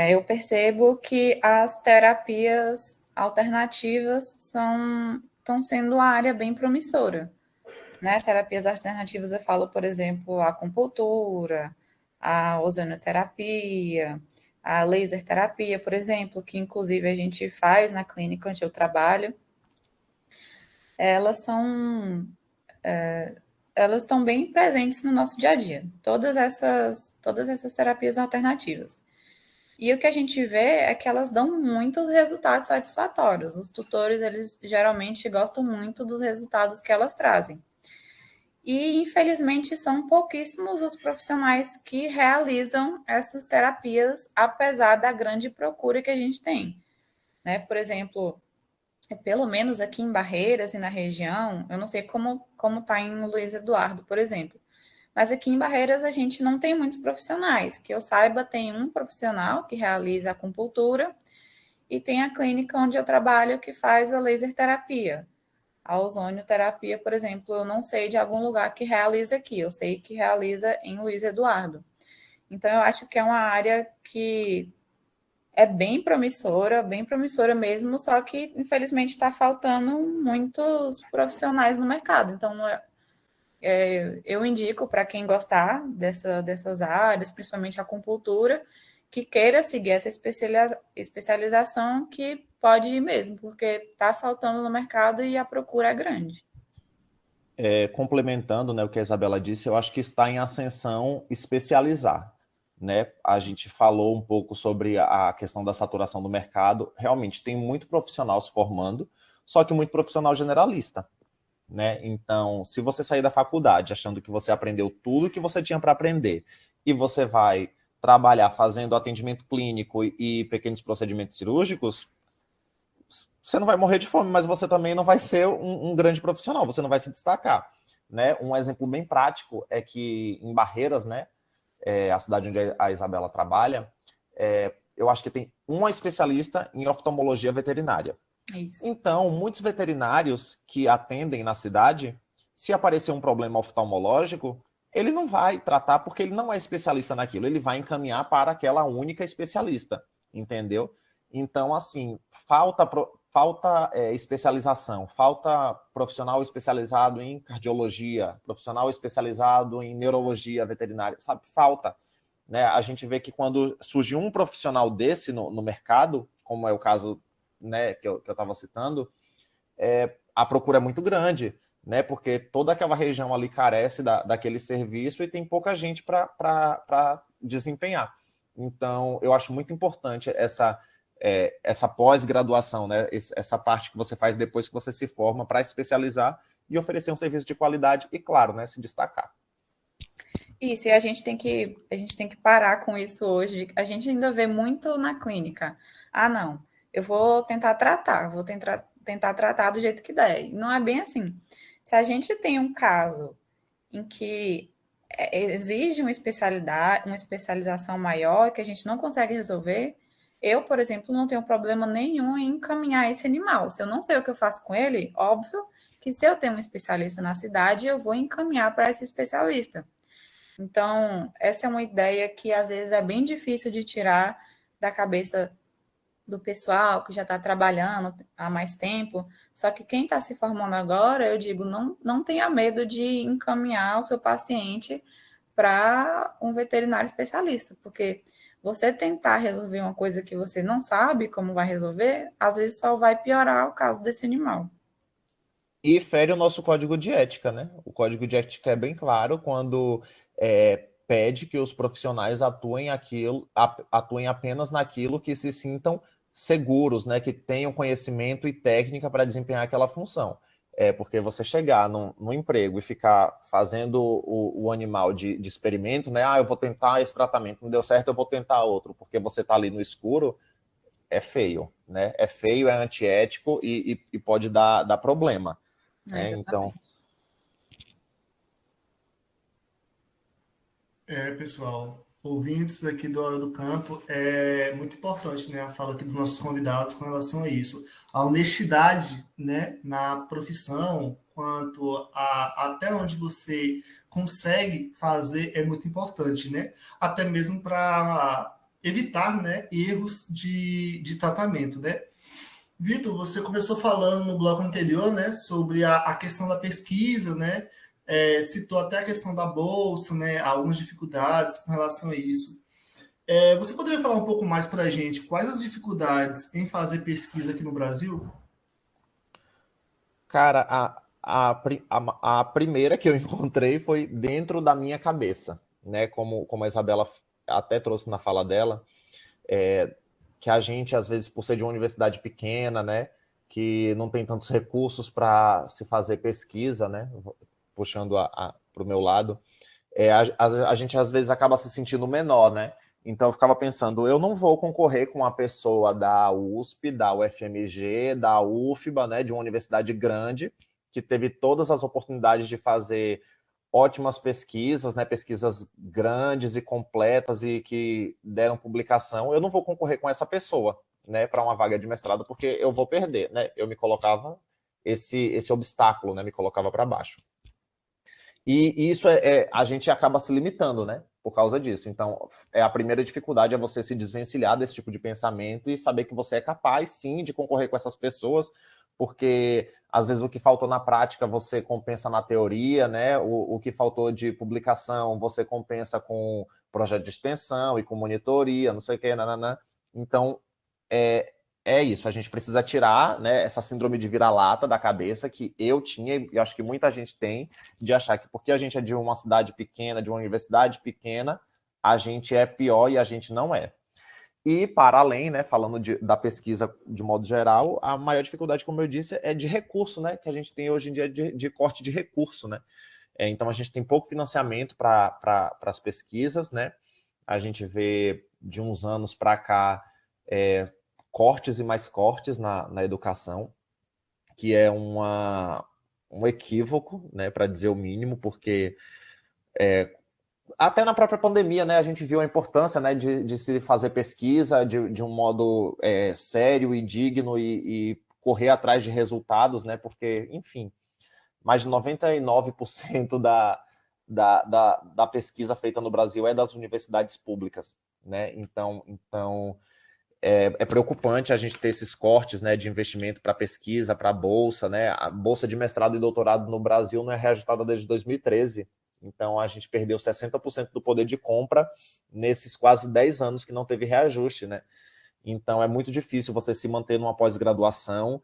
eu percebo que as terapias alternativas estão sendo uma área bem promissora, né? Terapias alternativas, eu falo, por exemplo, a acupuntura, a ozonoterapia, a laser terapia, por exemplo, que inclusive a gente faz na clínica onde eu trabalho. Elas estão bem presentes no nosso dia a dia, todas essas terapias alternativas. E o que a gente vê é que elas dão muitos resultados satisfatórios. Os tutores, eles geralmente gostam muito dos resultados que elas trazem. E, infelizmente, são pouquíssimos os profissionais que realizam essas terapias, apesar da grande procura que a gente tem, né? Por exemplo, pelo menos aqui em Barreiras e na região, eu não sei como está em Luiz Eduardo, por exemplo, mas aqui em Barreiras a gente não tem muitos profissionais. Que eu saiba, tem um profissional que realiza acupuntura e tem a clínica onde eu trabalho que faz a laser terapia. A ozonioterapia, por exemplo, eu não sei de algum lugar que realiza aqui, eu sei que realiza em Luiz Eduardo. Então, eu acho que é uma área que é bem promissora mesmo, só que, infelizmente, está faltando muitos profissionais no mercado. Então, eu indico para quem gostar dessas áreas, principalmente a acupuntura, que queira seguir essa especialização, que pode ir mesmo, porque está faltando no mercado e a procura é grande. Complementando, né, o que a Isabela disse, eu acho que está em ascensão especializar. Né? A gente falou um pouco sobre a questão da saturação do mercado. Realmente tem muito profissional se formando, só que muito profissional generalista. Né? Então, se você sair da faculdade achando que você aprendeu tudo que você tinha para aprender e você vai trabalhar fazendo atendimento clínico e pequenos procedimentos cirúrgicos, você não vai morrer de fome, mas você também não vai ser um grande profissional, você não vai se destacar. Né? Um exemplo bem prático é que em Barreiras, né, a cidade onde a Isabela trabalha, eu acho que tem uma especialista em oftalmologia veterinária. Isso. Então, muitos veterinários que atendem na cidade, se aparecer um problema oftalmológico, ele não vai tratar porque ele não é especialista naquilo, ele vai encaminhar para aquela única especialista, entendeu? Então, assim, falta especialização, falta profissional especializado em cardiologia, profissional especializado em neurologia veterinária, sabe? Falta. Né? A gente vê que quando surge um profissional desse no mercado, como é o caso, né, que eu estava citando, a procura é muito grande, né? Porque toda aquela região ali carece daquele serviço e tem pouca gente para desempenhar. Então, eu acho muito importante essa pós-graduação, né? Essa parte que você faz depois que você se forma para especializar e oferecer um serviço de qualidade e, claro, né, se destacar. Isso, e a gente tem que parar com isso hoje. A gente ainda vê muito na clínica. Ah, não, eu vou tentar tratar do jeito que der. Não é bem assim. Se a gente tem um caso em que exige uma especialização maior, que a gente não consegue resolver, eu, por exemplo, não tenho problema nenhum em encaminhar esse animal. Se eu não sei o que eu faço com ele, óbvio que se eu tenho um especialista na cidade, eu vou encaminhar para esse especialista. Então, essa é uma ideia que às vezes é bem difícil de tirar da cabeça do pessoal que já está trabalhando há mais tempo. Só que quem está se formando agora, eu digo, não tenha medo de encaminhar o seu paciente para um veterinário especialista, porque você tentar resolver uma coisa que você não sabe como vai resolver, às vezes só vai piorar o caso desse animal. E fere o nosso código de ética, né? O código de ética é bem claro quando pede que os profissionais atuem apenas naquilo que se sintam seguros, né? Que tenham conhecimento e técnica para desempenhar aquela função. Porque você chegar no emprego e ficar fazendo o animal de experimento, né? Eu vou tentar esse tratamento, não deu certo, eu vou tentar outro, porque você está ali no escuro, é feio, né? É feio, é antiético e pode dar problema. Então, Pessoal, ouvintes aqui do Hora do Campo, é muito importante, né, a fala aqui dos nossos convidados com relação a isso. A honestidade, né, na profissão, quanto a até onde você consegue fazer, é muito importante, né? Até mesmo para evitar, né, erros de tratamento, né? Vitor, você começou falando no bloco anterior, né, sobre a questão da pesquisa, né? Citou até a questão da bolsa, né? Algumas dificuldades com relação a isso. Você poderia falar um pouco mais para a gente quais as dificuldades em fazer pesquisa aqui no Brasil? cara, a primeira que eu encontrei foi dentro da minha cabeça, né? Como a Isabela até trouxe na fala dela, que a gente, às vezes, por ser de uma universidade pequena, né? Que não tem tantos recursos para se fazer pesquisa, né? Puxando para o meu lado, a gente às vezes acaba se sentindo menor, né? Então eu ficava pensando, eu não vou concorrer com uma pessoa da USP, da UFMG, da UFBA, né, de uma universidade grande, que teve todas as oportunidades de fazer ótimas pesquisas, né, pesquisas grandes e completas e que deram publicação. Eu não vou concorrer com essa pessoa, né, para uma vaga de mestrado, porque eu vou perder, né? Eu me colocava esse obstáculo, né, me colocava para baixo. E isso a gente acaba se limitando, né? Por causa disso. Então, a primeira dificuldade é você se desvencilhar desse tipo de pensamento e saber que você é capaz, sim, de concorrer com essas pessoas, porque às vezes o que faltou na prática você compensa na teoria, né? O que faltou de publicação você compensa com projeto de extensão e com monitoria, não sei o que, nananã. Então, é isso, a gente precisa tirar, né, essa síndrome de vira-lata da cabeça que eu tinha, e acho que muita gente tem, de achar que porque a gente é de uma cidade pequena, de uma universidade pequena, a gente é pior e a gente não é. E, para além, né, falando da pesquisa de modo geral, a maior dificuldade, como eu disse, é de recurso, né, que a gente tem hoje em dia de corte de recurso, né. Então, a gente tem pouco financiamento para as pesquisas, né, a gente vê de uns anos para cá cortes e mais cortes na educação, que é um equívoco, né, para dizer o mínimo, porque até na própria pandemia, né, a gente viu a importância, né, de se fazer pesquisa de um modo sério e digno e correr atrás de resultados, né, porque, enfim, mais de 99% da pesquisa feita no Brasil é das universidades públicas, né, então é preocupante a gente ter esses cortes, né, de investimento para pesquisa, para a bolsa, né? A bolsa de mestrado e doutorado no Brasil não é reajustada desde 2013. Então, a gente perdeu 60% do poder de compra nesses quase 10 anos que não teve reajuste, né? Então, é muito difícil você se manter numa pós-graduação,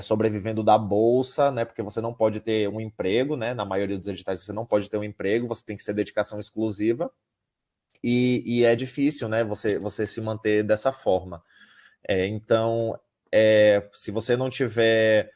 sobrevivendo da bolsa, né? Porque você não pode ter um emprego, né? Na maioria dos editais, você não pode ter um emprego, você tem que ser dedicação exclusiva. E é difícil, né, você se manter dessa forma. Então, se você não tiver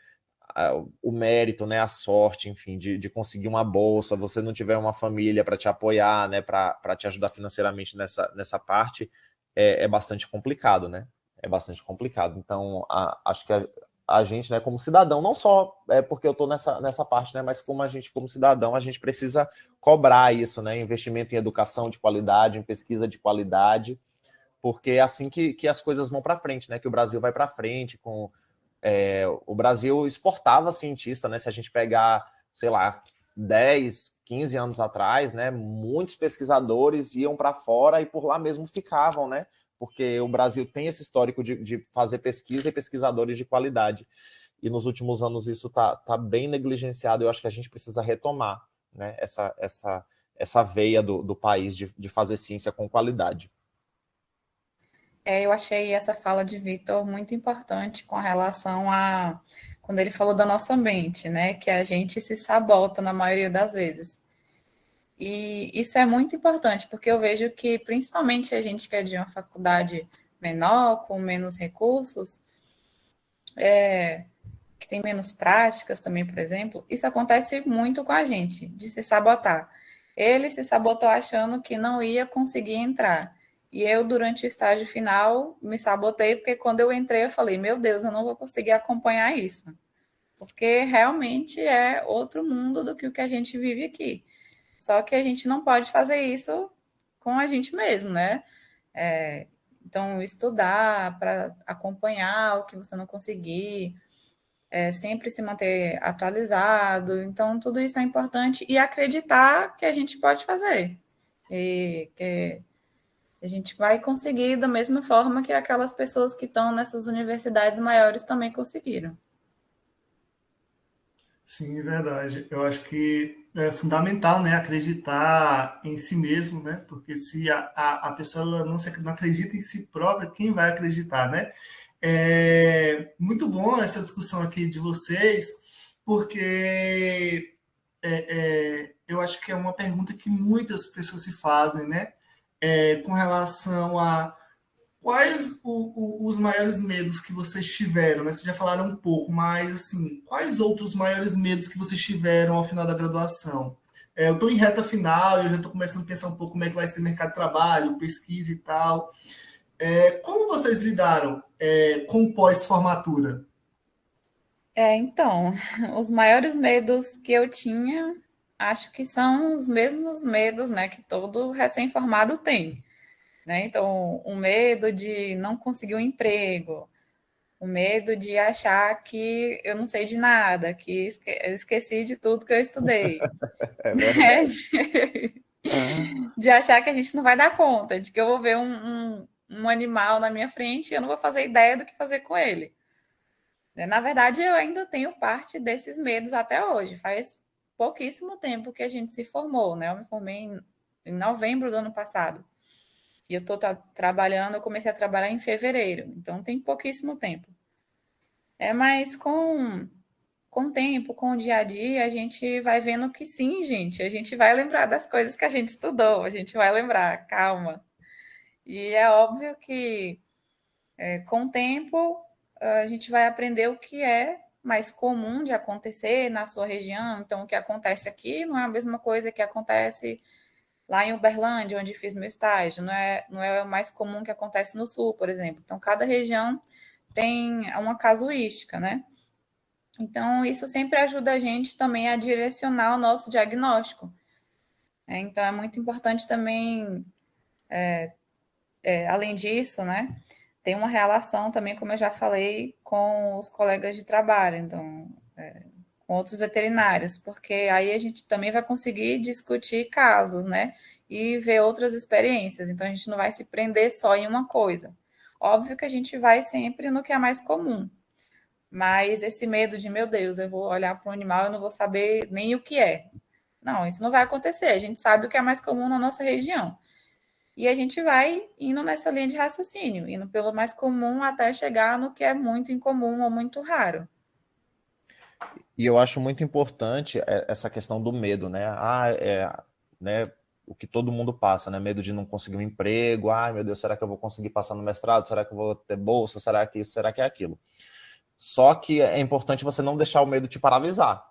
o mérito, né, a sorte, enfim, de conseguir uma bolsa, você não tiver uma família para te apoiar, né, para te ajudar financeiramente nessa parte, é bastante complicado, né? É bastante complicado. Então, acho que a gente, né, como cidadão, não só porque eu estou nessa parte, né, mas como a gente, como cidadão, a gente precisa cobrar isso, né, investimento em educação de qualidade, em pesquisa de qualidade, porque é assim que as coisas vão para frente, né, que o Brasil vai para frente. O Brasil exportava cientista, né, se a gente pegar, sei lá, 10, 15 anos atrás, né, muitos pesquisadores iam para fora e por lá mesmo ficavam, né, porque o Brasil tem esse histórico de fazer pesquisa e pesquisadores de qualidade. E nos últimos anos isso tá bem negligenciado. Eu acho que a gente precisa retomar, né, essa veia do país de fazer ciência com qualidade. Eu achei essa fala de Vitor muito importante com relação a quando ele falou da nossa mente, né? Que a gente se sabota na maioria das vezes. E isso é muito importante, porque eu vejo que, principalmente a gente que é de uma faculdade menor, com menos recursos, que tem menos práticas também, por exemplo, isso acontece muito com a gente, de se sabotar. Ele se sabotou achando que não ia conseguir entrar. E eu, durante o estágio final, me sabotei, porque quando eu entrei, eu falei, meu Deus, eu não vou conseguir acompanhar isso. Porque realmente é outro mundo do que o que a gente vive aqui. Só que a gente não pode fazer isso com a gente mesmo, né? Então, estudar para acompanhar o que você não conseguir, sempre se manter atualizado. Então, tudo isso é importante e acreditar que a gente pode fazer. E que a gente vai conseguir da mesma forma que aquelas pessoas que estão nessas universidades maiores também conseguiram. Sim, é verdade. Eu acho que é fundamental, né, acreditar em si mesmo, né? Porque se a pessoa ela não acredita em si própria, quem vai acreditar, né? É muito bom essa discussão aqui de vocês, porque eu acho que é uma pergunta que muitas pessoas se fazem, né? Com relação a quais os maiores medos que vocês tiveram, né? Vocês já falaram um pouco, mas assim, quais outros maiores medos que vocês tiveram ao final da graduação? Eu estou em reta final, eu já estou começando a pensar um pouco como é que vai ser o mercado de trabalho, pesquisa e tal. Como vocês lidaram com o pós-formatura? Então, os maiores medos que eu tinha, acho que são os mesmos medos, né, que todo recém-formado tem, né? Então, o medo de não conseguir um emprego, o medo de achar que eu não sei de nada, que eu esqueci de tudo que eu estudei, É né? verdade. De achar que a gente não vai dar conta, de que eu vou ver um animal na minha frente e eu não vou fazer ideia do que fazer com ele. Na verdade, eu ainda tenho parte desses medos até hoje. Faz pouquíssimo tempo que a gente se formou, né? Eu me formei em novembro do ano passado. E eu estou trabalhando, eu comecei a trabalhar em fevereiro, então tem pouquíssimo tempo. Mas com o tempo, com o dia a dia, a gente vai vendo que sim, gente, a gente vai lembrar das coisas que a gente estudou, a gente vai lembrar, calma. E é óbvio que com o tempo a gente vai aprender o que é mais comum de acontecer na sua região. Então, o que acontece aqui não é a mesma coisa que acontece lá em Uberlândia, onde fiz meu estágio, não é o mais comum que acontece no Sul, por exemplo. Então, cada região tem uma casuística, né? Então, isso sempre ajuda a gente também a direcionar o nosso diagnóstico. Então, é muito importante também, além disso, né? Tem uma relação também, como eu já falei, com os colegas de trabalho, então, com outros veterinários, porque aí a gente também vai conseguir discutir casos, né? E ver outras experiências. Então, a gente não vai se prender só em uma coisa. Óbvio que a gente vai sempre no que é mais comum, mas esse medo de, meu Deus, eu vou olhar para um animal e eu não vou saber nem o que é. Não, isso não vai acontecer. A gente sabe o que é mais comum na nossa região. E a gente vai indo nessa linha de raciocínio, indo pelo mais comum até chegar no que é muito incomum ou muito raro. E eu acho muito importante essa questão do medo, né? Né? O que todo mundo passa, né? Medo de não conseguir um emprego. Ai, meu Deus, será que eu vou conseguir passar no mestrado? Será que eu vou ter bolsa? Será que isso? Será que é aquilo? Só que é importante você não deixar o medo te paralisar,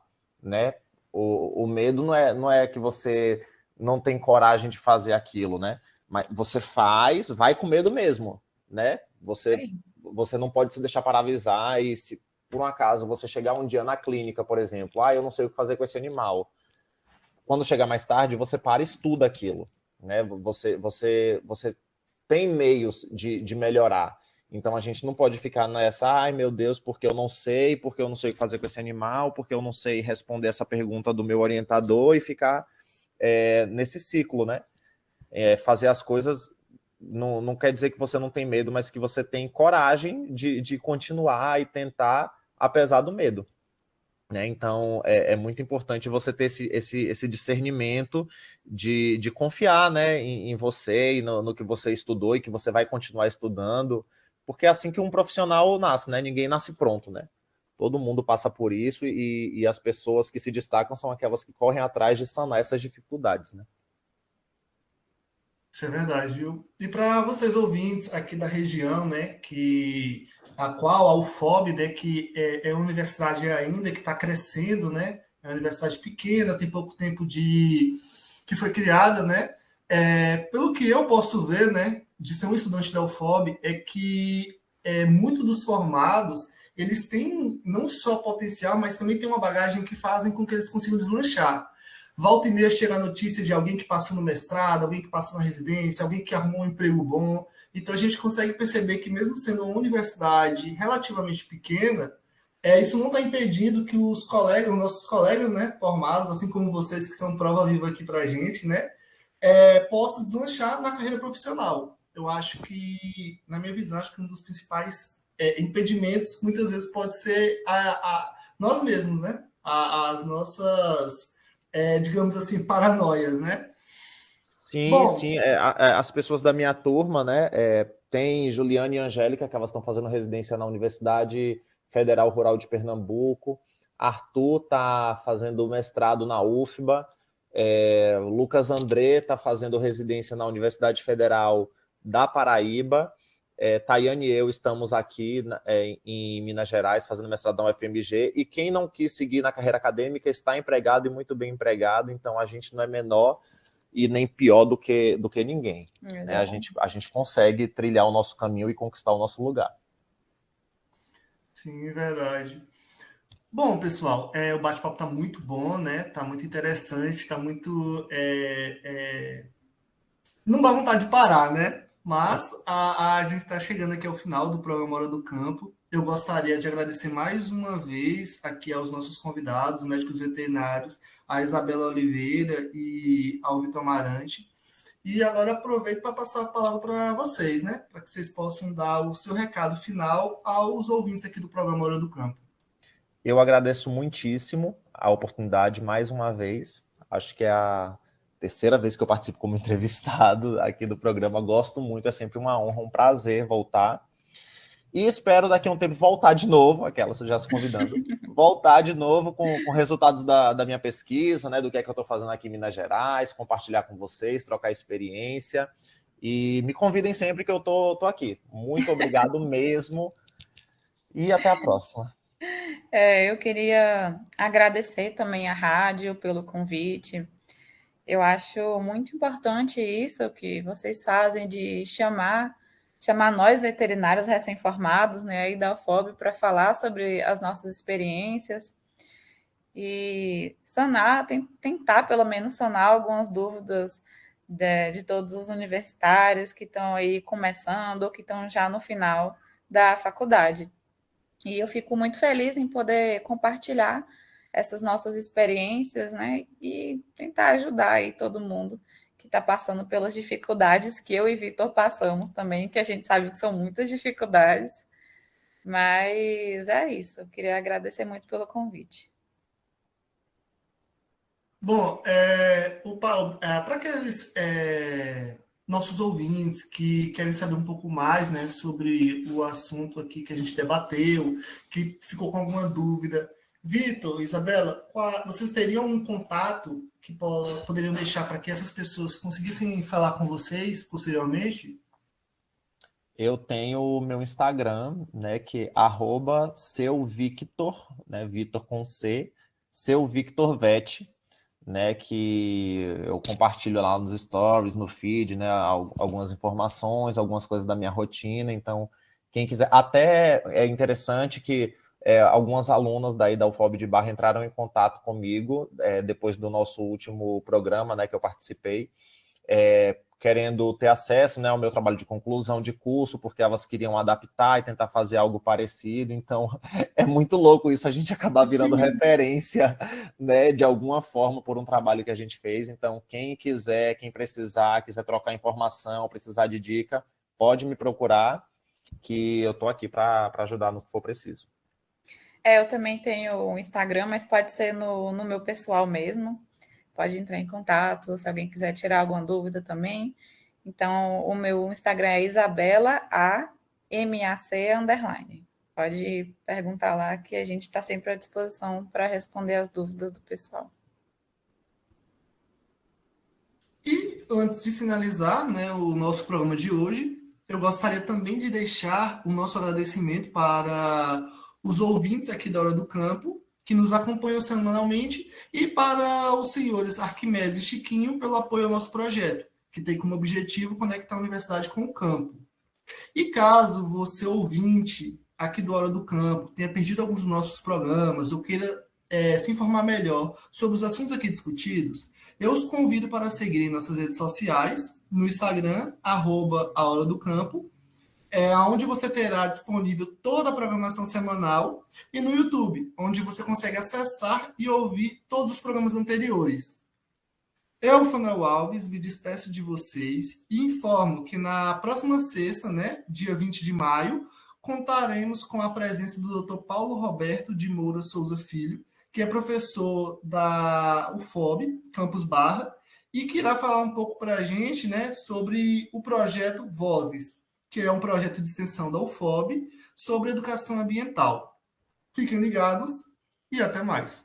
né? O medo não é que você não tem coragem de fazer aquilo, né? Mas você vai com medo mesmo, né? Você não pode se deixar paralisar e se por um acaso você chegar um dia na clínica, por exemplo, eu não sei o que fazer com esse animal. Quando chegar mais tarde, você para e estuda aquilo, né? Você tem meios de melhorar. Então a gente não pode ficar nessa, ai meu Deus, porque eu não sei o que fazer com esse animal, porque eu não sei responder essa pergunta do meu orientador e ficar nesse ciclo, né? Fazer as coisas não quer dizer que você não tem medo, mas que você tem coragem de continuar e tentar, apesar do medo. Né? Então, é muito importante você ter esse discernimento de confiar, né, em você e no que você estudou e que você vai continuar estudando, porque é assim que um profissional nasce, né? Ninguém nasce pronto, né? Todo mundo passa por isso e as pessoas que se destacam são aquelas que correm atrás de sanar essas dificuldades, né? Isso é verdade, viu? E para vocês ouvintes aqui da região, né, a qual a UFOB, né, que é uma universidade ainda que está crescendo, né, é uma universidade pequena, tem pouco tempo que foi criada, né, pelo que eu posso ver, né, de ser um estudante da UFOB, é que muito dos formados, eles têm não só potencial, mas também tem uma bagagem que fazem com que eles consigam deslanchar. Volta e meia chega a notícia de alguém que passou no mestrado, alguém que passou na residência, alguém que arrumou um emprego bom. Então a gente consegue perceber que mesmo sendo uma universidade relativamente pequena, isso não está impedindo que os nossos colegas, né, formados, assim como vocês que são prova viva aqui para a gente, né, possam deslanchar na carreira profissional. Eu acho que, na minha visão, acho que um dos principais impedimentos muitas vezes pode ser nós mesmos, né, as nossas digamos assim, paranoias, né? Sim, sim. As pessoas da minha turma, né? Tem Juliana e Angélica, que elas estão fazendo residência na Universidade Federal Rural de Pernambuco. Arthur está fazendo mestrado na UFBA. Lucas André está fazendo residência na Universidade Federal da Paraíba. Tayane e eu estamos aqui em Minas Gerais fazendo mestrado na UFMG, e quem não quis seguir na carreira acadêmica está empregado e muito bem empregado, então a gente não é menor e nem pior do que ninguém. Né? A gente consegue trilhar o nosso caminho e conquistar o nosso lugar. Sim, é verdade. Bom, pessoal, o bate-papo está muito bom, né? Está muito interessante, está muito... Não dá vontade de parar, né? Mas a gente está chegando aqui ao final do programa Hora do Campo. Eu gostaria de agradecer mais uma vez aqui aos nossos convidados, médicos veterinários, a Isabela Oliveira e ao Vitor Amarante. E agora aproveito para passar a palavra para vocês, né? Para que vocês possam dar o seu recado final aos ouvintes aqui do programa Hora do Campo. Eu agradeço muitíssimo a oportunidade mais uma vez. Acho que é a terceira vez que eu participo como entrevistado aqui do programa. Gosto muito, é sempre uma honra, um prazer voltar. E espero daqui a um tempo voltar de novo, aquelas já se convidando, voltar de novo com resultados da minha pesquisa, né, do que é que eu estou fazendo aqui em Minas Gerais, compartilhar com vocês, trocar experiência. E me convidem sempre que eu tô aqui. Muito obrigado mesmo. E até a próxima. Eu queria agradecer também à rádio pelo convite. Eu acho muito importante isso que vocês fazem de chamar nós veterinários recém-formados, né, aí da UFOB, para falar sobre as nossas experiências e tentar pelo menos sanar algumas dúvidas de todos os universitários que estão aí começando ou que estão já no final da faculdade. E eu fico muito feliz em poder compartilhar essas nossas experiências, né, e tentar ajudar aí todo mundo que está passando pelas dificuldades que eu e Vitor passamos também, que a gente sabe que são muitas dificuldades, mas é isso. Eu queria agradecer muito pelo convite. Bom, para aqueles nossos ouvintes que querem saber um pouco mais, né, sobre o assunto aqui que a gente debateu, que ficou com alguma dúvida, Vitor, Isabela, vocês teriam um contato que poderiam deixar para que essas pessoas conseguissem falar com vocês posteriormente? Eu tenho o meu Instagram, né, que é @seuvictor, né, Vitor com C, seuvictorvet, né, que eu compartilho lá nos stories, no feed, né, algumas informações, algumas coisas da minha rotina. Então, quem quiser, até é interessante que algumas alunas daí da UFOB de Barra entraram em contato comigo depois do nosso último programa, né, que eu participei, querendo ter acesso, né, ao meu trabalho de conclusão de curso, porque elas queriam adaptar e tentar fazer algo parecido. Então, é muito louco isso, a gente acabar virando referência, né, de alguma forma por um trabalho que a gente fez. Então, quem quiser, quem precisar, quiser trocar informação, precisar de dica, pode me procurar, que eu estou aqui para ajudar no que for preciso. Eu também tenho um Instagram, mas pode ser no meu pessoal mesmo. Pode entrar em contato, se alguém quiser tirar alguma dúvida também. Então, o meu Instagram é isabela_mac_. Pode perguntar lá que a gente está sempre à disposição para responder as dúvidas do pessoal. E antes de finalizar, né, o nosso programa de hoje, eu gostaria também de deixar o nosso agradecimento para os ouvintes aqui da Hora do Campo, que nos acompanham semanalmente, e para os senhores Arquimedes e Chiquinho pelo apoio ao nosso projeto, que tem como objetivo conectar a universidade com o campo. E caso você, ouvinte aqui do Hora do Campo, tenha perdido alguns dos nossos programas ou queira se informar melhor sobre os assuntos aqui discutidos, eu os convido para seguirem nossas redes sociais, no Instagram, @ahoradocampo, onde você terá disponível toda a programação semanal, e no YouTube, onde você consegue acessar e ouvir todos os programas anteriores. Eu, Fanuel Alves, me despeço de vocês e informo que na próxima sexta, né, dia 20 de maio, contaremos com a presença do Dr. Paulo Roberto de Moura Souza Filho, que é professor da UFOB, Campus Barra, e que irá falar um pouco para a gente, né, sobre o projeto Vozes, que é um projeto de extensão da UFOB sobre educação ambiental. Fiquem ligados e até mais.